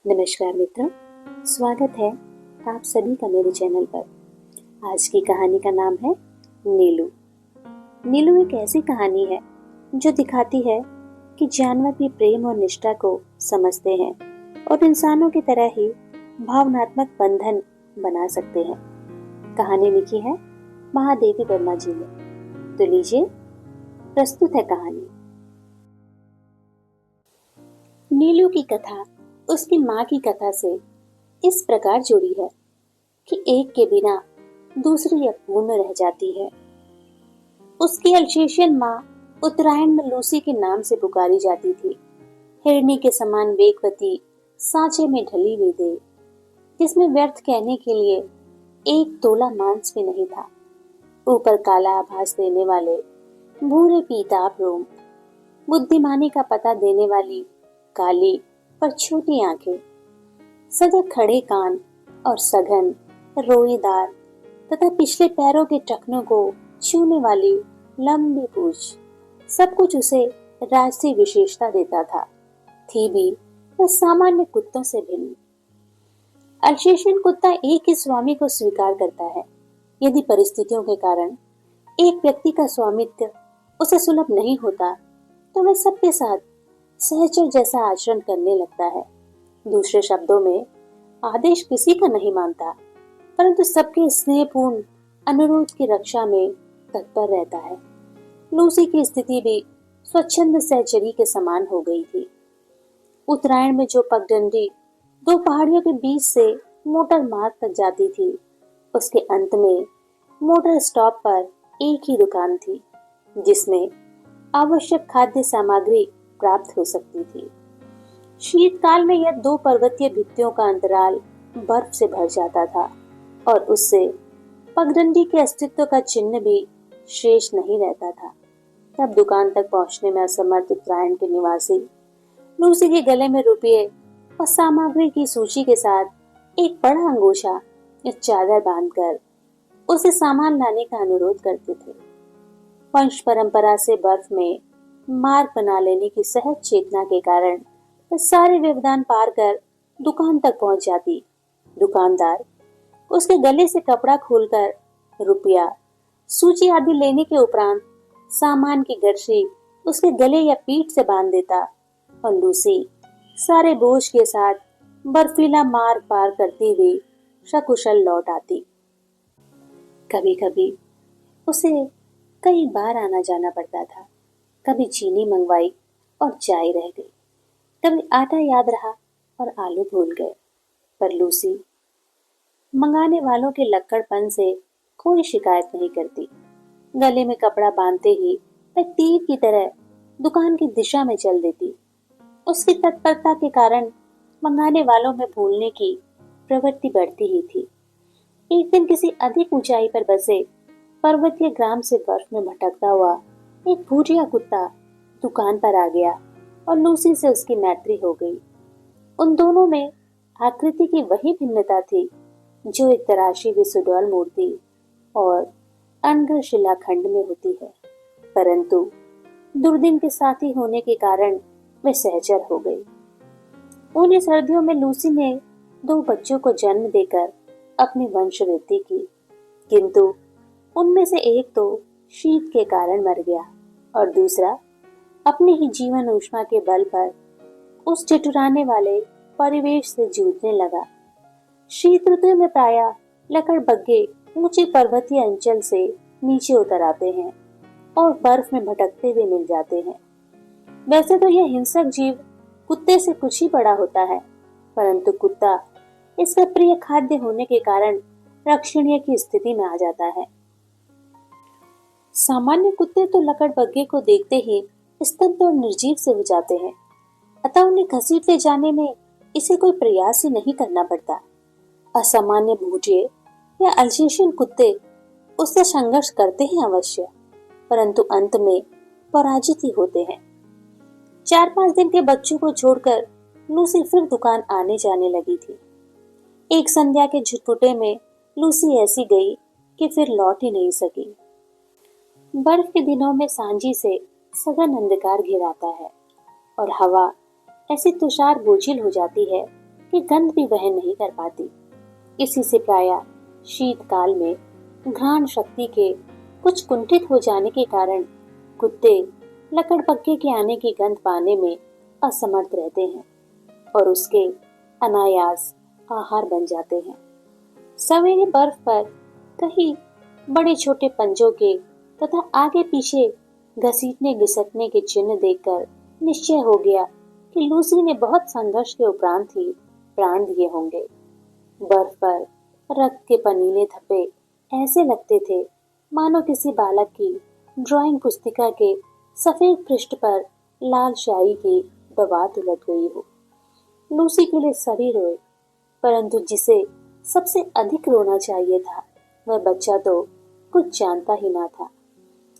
नमस्कार मित्रों, स्वागत है आप सभी का मेरे चैनल पर। आज की कहानी का नाम है नीलू। नीलू एक ऐसी कहानी है जो दिखाती है कि जानवर भी प्रेम और निष्ठा को समझते हैं और इंसानों की तरह ही भावनात्मक बंधन बना सकते हैं। कहानी लिखी है महादेवी वर्मा जी ने। तो लीजिए, प्रस्तुत है कहानी। नीलू की कथा उसकी माँ की कथा से इस प्रकार जुड़ी है कि एक के बिना दूसरी अपूर्ण रह जाती है। उसकी अल्सेशियन माँ उत्तरायण में लूसी के नाम से पुकारी जाती थी। हिरनी के समान वेगवती, सांचे में ढली हुई देह, जिसमें व्यर्थ कहने के लिए एक तोला मांस भी नहीं था। ऊपर काला आभास देने वाले भूरे पीताभ रोम, बुद्धिमानी का पता देने वाली काली पर छोटी आंखें, सजग खड़े कान और सघन रोएदार तथा पिछले पैरों के टखनों को छूने वाली लंबी पूंछ, सब कुछ उसे राजसी विशेषता देता था। थी भी वह सामान्य कुत्तों से भिन्न। अल्सेशियन कुत्ता एक ही स्वामी को स्वीकार करता है। यदि परिस्थितियों के कारण एक व्यक्ति का स्वामित्व उसे सुलभ नहीं होता तो वह सबके साथ सहचर जैसा आचरण करने लगता है। दूसरे शब्दों में, आदेश किसी का नहीं मानता, परंतु सबके स्नेहपूर्ण अनुरोध की रक्षा में तत्पर रहता है। लूसी की स्थिति भी स्वच्छंद सहचरी के समान हो गई थी। उत्तरायण में जो पगडंडी दो पहाड़ियों के बीच से मोटर मार्ग तक जाती थी, उसके अंत में मोटर स्टॉप पर एक ही दुकान थी जिसमें आवश्यक खाद्य सामग्री प्राप्त हो सकती थी। शीतकाल में यह दो पर्वतीय भित्तियों का अंतराल बर्फ से भर जाता था और उससे पगडंडी के अस्तित्व का चिन्ह भी शेष नहीं रहता था। तब दुकान तक पहुंचने में असमर्थ उत्तरायण के निवासी लूसी के गले में रुपये और सामग्री की सूची के साथ एक बड़ा अंगोछा या चादर बांधकर उसे सामान लाने का अनुरोध करते थे। वंश परंपरा से बर्फ में मार्ग बना लेने की सहज चेतना के कारण वह सारे व्यवधान पार कर दुकान तक पहुंच जाती। दुकानदार उसके गले से कपड़ा खोलकर रुपया, सूची आदि लेने के उपरांत सामान की गठरी उसके गले या पीठ से बांध देता और लूसी सारे बोझ के साथ बर्फीला मार्ग पार करती हुई सकुशल लौट आती। कभी कभी उसे कई बार आना जाना पड़ता था। कभी चीनी मंगवाई और चाय रह गई, कभी आटा याद रहा और आलू भूल गए, पर लूसी मंगाने वालों के लक्कड़पन से कोई शिकायत नहीं करती। गले में कपड़ा बांधते ही वह तीर की तरह दुकान की दिशा में चल देती। उसकी तत्परता के कारण मंगाने वालों में भूलने की प्रवृत्ति बढ़ती ही थी। एक दिन किसी अधिक ऊंचाई पर बसे पर्वतीय ग्राम से बर्फ में भटकता हुआ एक भूरिया कुत्ता दुकान पर आ गया और लूसी से उसकी मैत्री हो गई। उन दोनों में आकृति की वही भिन्नता थी जो एक तराशी हुई सुडौल मूर्ति और अनग्र शिलाखंड में होती है, परंतु दुर्दिन के साथी होने के कारण वे सहचर हो गई। उन्हीं सर्दियों में लूसी ने दो बच्चों को जन्म देकर अपनी वंशवृद्धि की, किंतु उनमें से एक तो शीत के कारण मर गया और दूसरा अपने ही जीवन ऊष्मा के बल पर उस ठिठुराने वाले परिवेश से जूझने लगा। शीत ऋतु में प्रायः लकड़बग्गे ऊंचे पर्वतीय अंचल से नीचे उतर आते हैं और बर्फ में भटकते हुए मिल जाते हैं। वैसे तो यह हिंसक जीव कुत्ते से कुछ ही बड़ा होता है, परंतु कुत्ता इसका प्रिय खाद्य होने के कारण रक्षणीय की स्थिति में आ जाता है। सामान्य कुत्ते तो लकड़बग्गे को देखते ही स्तब्ध और निर्जीव से हो जाते हैं, अतः उन्हें घसीट ले जाने में इसे कोई प्रयास ही नहीं करना पड़ता। असामान्य भूटिये या अल्सेशियन कुत्ते उससे संघर्ष करते हैं अवश्य, परंतु अंत में पराजित ही होते हैं। 4-5 दिन के बच्चों को छोड़कर लूसी फिर दुकान आने जाने लगी थी। एक संध्या के झुटपुटे में लूसी ऐसी गई कि फिर लौट ही नहीं सकी। बर्फ के दिनों में सांझी से सघन अंधकार घिर आता है और हवा ऐसी तुषार बोझिल हो जाती है कि गंध भी वहन नहीं कर पाती। इसी से प्रायः शीतकाल में घ्राण शक्ति के कुछ कुंठित हो जाने के कारण कुत्ते लकड़बग्घे के आने की गंध पाने में असमर्थ रहते हैं और उसके अनायास आहार बन जाते हैं। सवेरे बर्फ पर कहीं बड़े छोटे पंजों के तथा आगे पीछे घसीटने घिसटने के चिन्ह देखकर निश्चय हो गया कि लूसी ने बहुत संघर्ष के उपरांत ही प्राण दिए होंगे। बर्फ पर रक्त के पनीले धब्बे ऐसे लगते थे मानो किसी बालक की ड्राइंग पुस्तिका के सफेद पृष्ठ पर लाल स्याही की दवात उलट गई हो। लूसी के लिए सभी रोए, परंतु जिसे सबसे अधिक रोना चाहिए था वह बच्चा तो कुछ जानता ही ना था।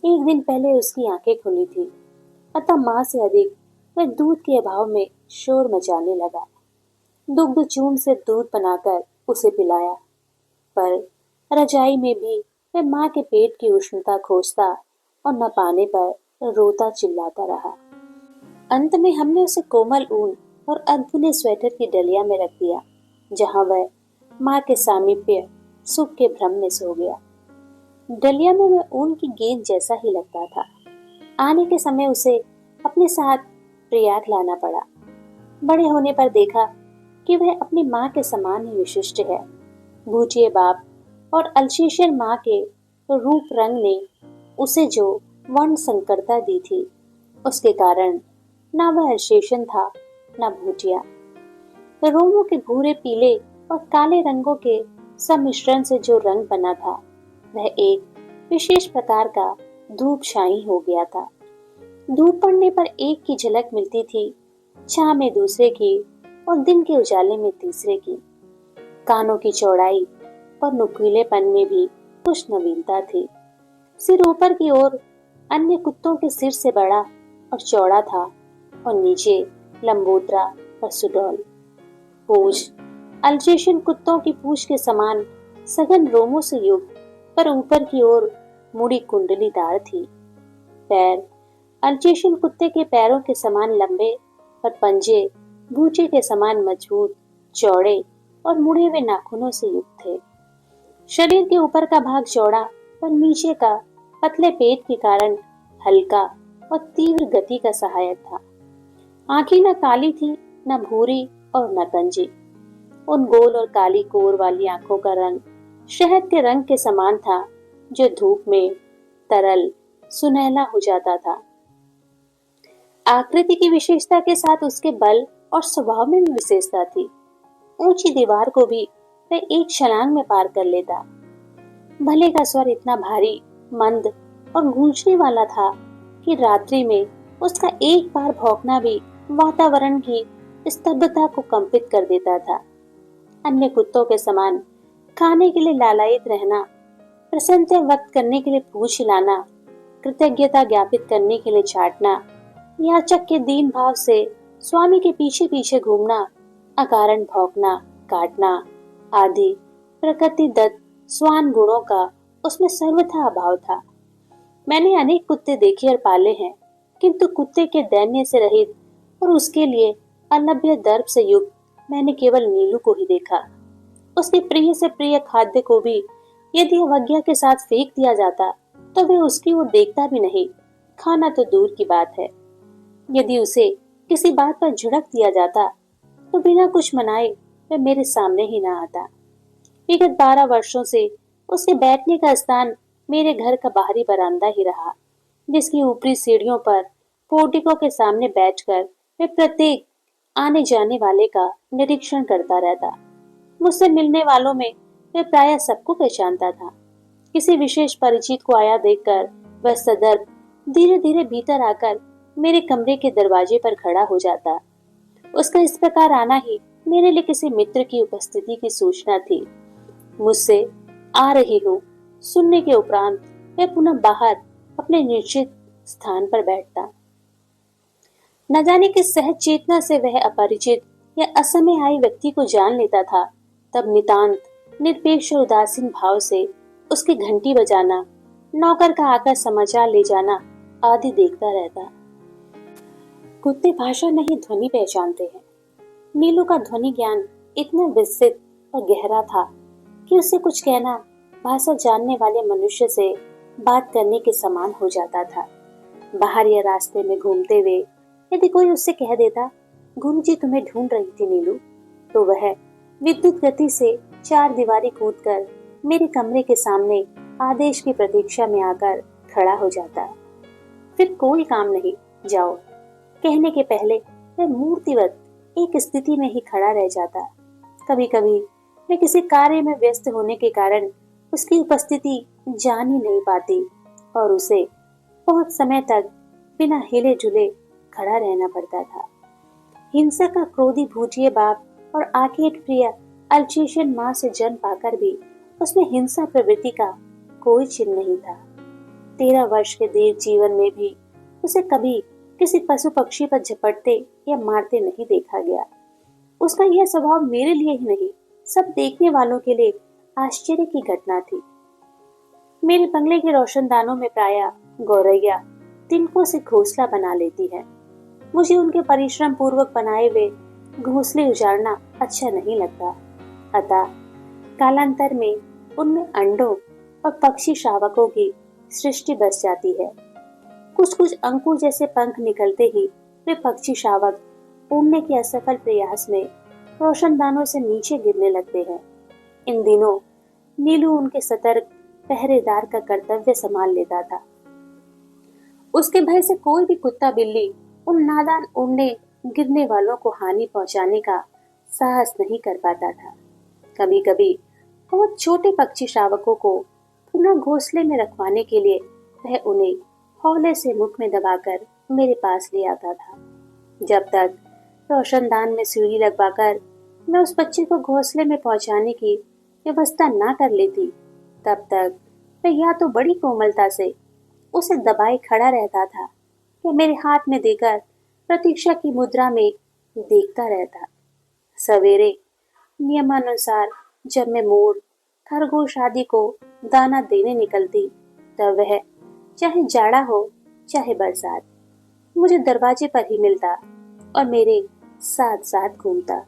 एक दिन पहले उसकी आंखें खुली थी, अतः माँ से अधिक वह दूध के अभाव में शोर मचाने लगा। दुग्ध चूर्ण से दूध बनाकर उसे पिलाया, पर रजाई में भी वह माँ के पेट की उष्णता खोजता और न पाने पर रोता चिल्लाता रहा। अंत में हमने उसे कोमल ऊन और अधबुने स्वेटर की डलिया में रख दिया, जहाँ वह माँ के सामीप्य सुख के भ्रम में सो गया। डलिया में वह ऊन की गेंद जैसा ही लगता था। आने के समय उसे अपने साथ प्रयाग लाना पड़ा। बड़े होने पर देखा कि वह अपनी माँ के समान ही विशिष्ट है। भूटिये बाप और अल्सेशियन माँ के रूप रंग ने उसे जो वर्ण संकरता दी थी, उसके कारण ना वह अल्सेशियन था ना भूटिया। रोमों के भूरे, पीले और काले रंगों के सम्मिश्रण से जो रंग बना था वह एक विशेष प्रकार का धूपशाही हो गया था। धूप पड़ने पर एक की झलक मिलती थी, छां में दूसरे की और दिन के उजाले में तीसरे की। कानों की चौड़ाई और नुकीलेपन में भी कुछ नवीनता थी। सिर ऊपर की ओर अन्य कुत्तों के सिर से बड़ा और चौड़ा था और नीचे लंबोदरा और सुडौल। पूंछ अल्सेशियन कुत्तों की पूंछ के समान सघन रोमों से युक्त, पर ऊपर की ओर मुड़ी कुंडलीदार थी। पैर अल्सेशियन कुत्ते के पैरों के समान लंबे और पंजे भूचे के समान मजबूत, चौड़े और मुड़े हुए नाखूनों से युक्त थे। शरीर के ऊपर का भाग चौड़ा और नीचे का पतले पेट के कारण हल्का और तीव्र गति का सहायक था। आंखें न काली थी, न भूरी और न गंजी। उन गोल और काली कोर वाली आंखों का रंग शहद के रंग के समान था, जो धूप में तरल सुनहला हो जाता था। आकृति की विशेषता के साथ उसके बल और स्वभाव में भी विशेषता थी। ऊंची दीवार को भी वह एक छलांग में पार कर लेता। भले का स्वर इतना भारी, मंद और गूंजने वाला था कि रात्रि में उसका एक बार भौंकना भी वातावरण की स्तब्धता को कंपित कर देता था। अन्य कुत्तों के समान खाने के लिए लालायित रहना, प्रसन्नता व्यक्त करने के लिए पूंछ हिलाना, कृतज्ञता ज्ञापित करने के लिए चाटना, याचक के दीन भाव से स्वामी के पीछे पीछे घूमना, अकारण भौंकना, काटना आदि प्रकृति दत्त स्वान गुणों का उसमें सर्वथा अभाव था। मैंने अनेक कुत्ते देखे और पाले हैं, किंतु कुत्ते के दैन्य से रहित और उसके लिए अलभ्य दर्प से युक्त मैंने केवल नीलू को ही देखा। उसके प्रिय से प्रिय खाद्य को भी यदि अवज्ञा के साथ फेंक दिया जाता तो वह उसकी ओर देखता भी नहीं, खाना तो दूर की बात है। यदि उसे किसी बात पर झिड़क दिया जाता तो बिना कुछ मनाए वह मेरे सामने ही ना आता। विगत 12 वर्षों से उसके बैठने का स्थान मेरे घर का बाहरी बरामदा ही रहा, जिसकी ऊपरी सीढ़ियों पर पोर्टिको के सामने बैठकर वह प्रत्येक आने जाने वाले का निरीक्षण करता रहता। मुझसे मिलने वालों में वह प्रायः सबको पहचानता था। किसी विशेष परिचित को आया देखकर वह सदर्भ धीरे धीरे भीतर आकर मेरे कमरे के दरवाजे पर खड़ा हो जाता। उसका इस प्रकार आना ही मेरे लिए किसी मित्र की उपस्थिति की सूचना थी। मुझसे आ रही हूँ सुनने के उपरांत वह पुनः बाहर अपने निश्चित स्थान पर बैठता। न जाने किस सहज चेतना से वह अपरिचित या असमय आए व्यक्ति को जान लेता था। तब नितांत निरपेक्ष और उदासीन भाव से उसकी घंटी बजाना, नौकर का आकर समाचार ले जाना आदि देखता रहता। कुत्ते भाषा नहीं ध्वनि पहचानते हैं। नीलू का ध्वनि ज्ञान इतना विस्तृत और गहरा था कि उससे कुछ कहना भाषा जानने वाले मनुष्य से बात करने के समान हो जाता था। बाहर या रास्ते में घूमते हुए यदि कोई उससे कह देता, गुरुजी तुम्हें ढूंढ रही थी नीलू, तो वह विद्युत गति से 4 दीवारी कूदकर मेरे कमरे के सामने आदेश की प्रतीक्षा में आकर खड़ा हो जाता। फिर कोई काम नहीं, जाओ कहने के पहले वह मूर्तिवत एक स्थिति में ही खड़ा रह जाता। कभी कभी मैं किसी कार्य में व्यस्त होने के कारण उसकी उपस्थिति जान ही नहीं पाती और उसे बहुत समय तक बिना हिले जुले खड़ा रहना पड़ता था। हिंसा का क्रोधी भूतिए बाप और आकेट प्रिय अल्चेशियन माँ से जन्म पाकर भी उसमें हिंसा प्रवृत्ति का कोई चिन्ह नहीं था। 13 वर्ष के दीर्घ जीवन में भी उसे कभी किसी पशु पक्षी पर झपटते या मारते नहीं देखा गया। उसका यह स्वभाव मेरे लिए ही नहीं, सब देखने वालों के लिए आश्चर्य की घटना थी। मेरे बंगले के रोशनदानों में प्रायः गौरैया तिनकों से घोंसला बना लेती है। मुझे उनके परिश्रम पूर्वक बनाए हुए घोंसले उजाड़ना अच्छा नहीं लगता, अतः कालांतर में उनमें अंडों और पक्षी शावकों की सृष्टि बस जाती है। कुछ कुछ अंकुर जैसे पंख निकलते ही वे पक्षी शावक उड़ने के असफल प्रयास में रोशनदानों से नीचे गिरने लगते हैं। इन दिनों नीलू उनके सतर्क पहरेदार का कर्तव्य संभाल लेता था। उसके भय से कोई भी कुत्ता बिल्ली उन नादान उड़ने गिरने वालों को हानि पहुंचाने का साहस नहीं कर पाता था। कभी कभी बहुत छोटे पक्षी शावकों को पुनः घोंसले में रखवाने के लिए वह उन्हें हौले से मुख में दबाकर मेरे पास ले आता था। जब तक रोशनदान में सीढ़ी लगवाकर मैं उस बच्चे को घोंसले में पहुंचाने की व्यवस्था ना कर लेती, तब तक मैं या तो बड़ी कोमलता से उसे दबाए खड़ा रहता था या मेरे हाथ में देकर प्रतीक्षा की मुद्रा में देखता रहता। सवेरे नियमानुसार जब मैं मोर खरगोश आदि को दाना देने निकलती, तब वह चाहे जाड़ा हो चाहे बरसात मुझे दरवाजे पर ही मिलता और मेरे साथ साथ घूमता।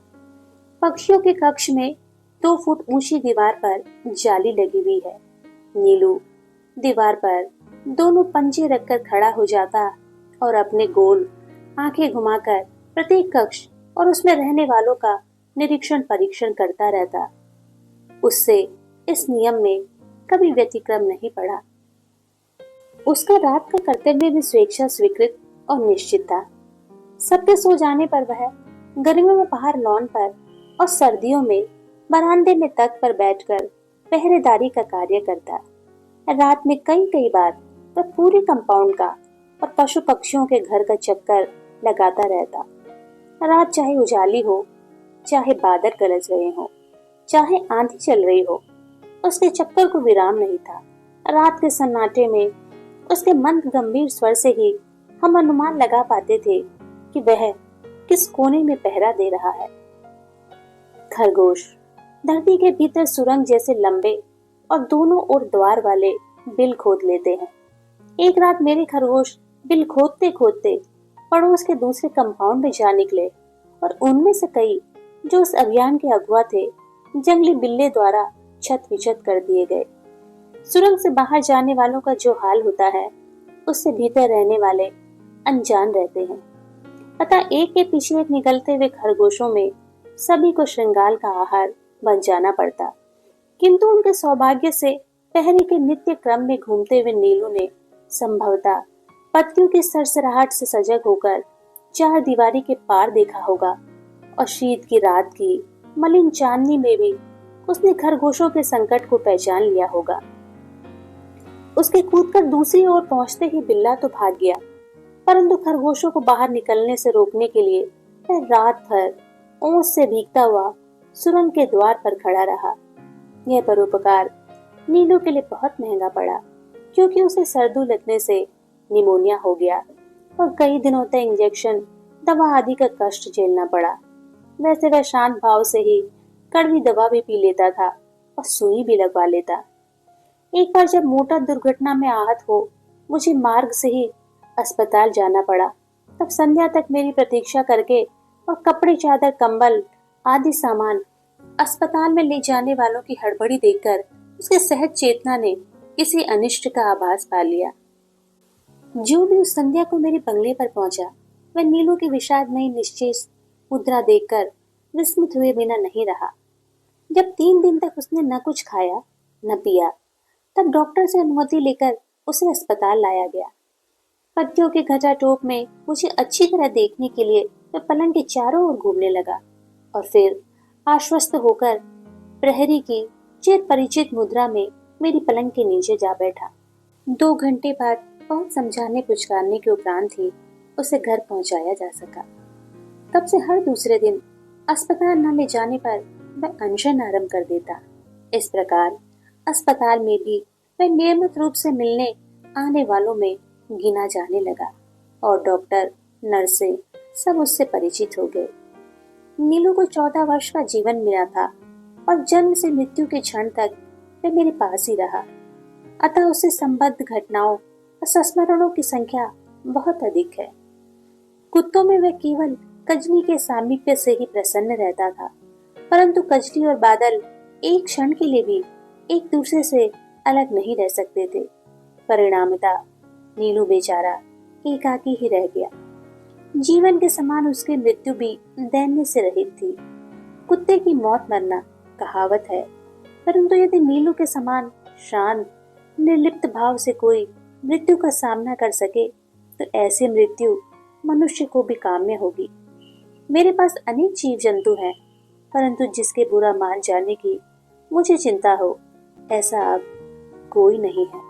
पक्षियों के कक्ष में 2 फुट ऊंची दीवार पर जाली लगी हुई है। नीलू दीवार पर दोनों पंजे रखकर खड़ा हो जाता और अपने गोल आंखें घुमाकर प्रत्येक कक्ष और उसमें रहने वालों का निरीक्षण परीक्षण करता रहता। उससे इस नियम में कभी व्यतिक्रम नहीं पड़ा। उसका रात का कर्तव्य भी स्वेच्छा स्वीकृत और निश्चित था। सबके सो जाने पर वह गर्मियों में बाहर लॉन पर और सर्दियों में बरामदे में तख्त पर बैठकर पहरेदारी का कार्य करता। रात में कई कई बार वह पूरे कंपाउंड का और पशु पक्षियों के घर का चक्कर लगाता रहता। रात चाहे उजाली हो, चाहे बादल गरज रहे हो, चाहे आंधी चल रही हो, उसके चक्कर को विराम नहीं था। रात के सन्नाटे में उसके मंद गंभीर स्वर से ही हम अनुमान लगा पाते थे कि वह किस कोने में पहरा दे रहा है। खरगोश धरती के भीतर सुरंग जैसे लंबे और दोनों ओर द्वार वाले बिल खोद लेते हैं। एक रात मेरे खरगोश बिल खोदते खोदते पड़ोस के दूसरे कंपाउंड में जा निकले और उनमें से कई जो उस अभियान के अगुआ थे, जंगली बिल्ले द्वारा छत विछत कर दिए गए। सुरंग से बाहर जाने वालों का जो हाल होता है, उससे भीतर रहने वाले अनजान रहते हैं। अतः एक के पीछे एक निकलते हुए खरगोशों में सभी को श्रृंगार का आहार बन जाना पड़ता। किंतु उनके सौभाग्य से पहरे के नित्य क्रम में घूमते हुए नीलू ने संभवतः पत्तियों की सरसराहट से सजग होकर 4 दीवारी के पार देखा होगा और शीत की रात की मलिन चांदनी में भी उसने खरगोशों के संकट को पहचान लिया होगा। उसके कूदकर दूसरी ओर पहुंचते ही बिल्ला तो भाग गया, परंतु खरगोशों को बाहर निकलने से रोकने के लिए वह रात भर ओस से भीगता हुआ सुरंग के द्वार पर खड़ा रहा। यह परोपकार नीलू के लिए बहुत महंगा पड़ा, क्योंकि उसे सर्दी लगने से निमोनिया हो गया और कई दिनों तक इंजेक्शन, दवा आदि का कष्ट झेलना पड़ा। वैसे वह शांत भाव से ही कड़वी दवा भी पी लेता था और सुई भी लगवा लेता। एक बार जब मोटर दुर्घटना में आहत हो मुझे मार्ग से ही अस्पताल जाना पड़ा, तब संध्या तक मेरी प्रतीक्षा करके और कपड़े, चादर, कंबल आदि सामान अस्पताल में ले जाने वालों की हड़बड़ी देखकर उसके सहज चेतना ने किसी अनिष्ट का आभास पा लिया। जो भी उस संध्या को मेरे बंगले पर पहुंचा, वह नीलू की विषादमयी निश्चय मुद्रा देखकर विस्मित हुए बिना नहीं रहा। जब 3 दिन तक उसने न कुछ खाया न पिया, तब डॉक्टर से अनुमति लेकर उसे अस्पताल लाया गया। पत्तियों के घटाटोप में मुझे अच्छी तरह देखने के लिए वह पलंग के चारों ओर घूमने लगा और फिर आश्वस्त होकर प्रहरी की चिर परिचित मुद्रा में मेरी पलंग के नीचे जा बैठा। 2 घंटे बाद बहुत समझाने पुचकारने के उपरांत ही उसे घर पहुंचाया जा सका। तब से हर दूसरे दिन अस्पताल न ले जाने पर वह अनशन आरंभ कर देता। इस प्रकार अस्पताल में भी वह नियमित रूप से मिलने आने वालों में गिना जाने लगा और डॉक्टर, नर्सें सब उससे परिचित हो गए। नीलू को 14 वर्ष का जीवन मिला था और जन्म से मृत्यु के क्षण तक वह मेरे पास ही रहा। अतः उससे संबद्ध घटनाओं और संस्मरणों की संख्या बहुत अधिक है। कुत्तों में वह केवल कजली के सामीप्य से ही प्रसन्न रहता था, परंतु कजली और बादल एक क्षण के लिए भी एक दूसरे से अलग नहीं रह सकते थे। परिणामतः नीलू बेचारा एकाकी ही रह गया। जीवन के समान उसकी मृत्यु भी दैन्य से रहित थी। कुत्ते की मौत मरना कहावत है, परंतु यदि नीलू के समान शांत निर्लिप्त भाव से कोई मृत्यु का सामना कर सके तो ऐसी मृत्यु मनुष्य को भी काम्य होगी। मेरे पास अनेक जीव जंतु हैं, परंतु जिसके बुरा मान जाने की मुझे चिंता हो, ऐसा अब कोई नहीं है।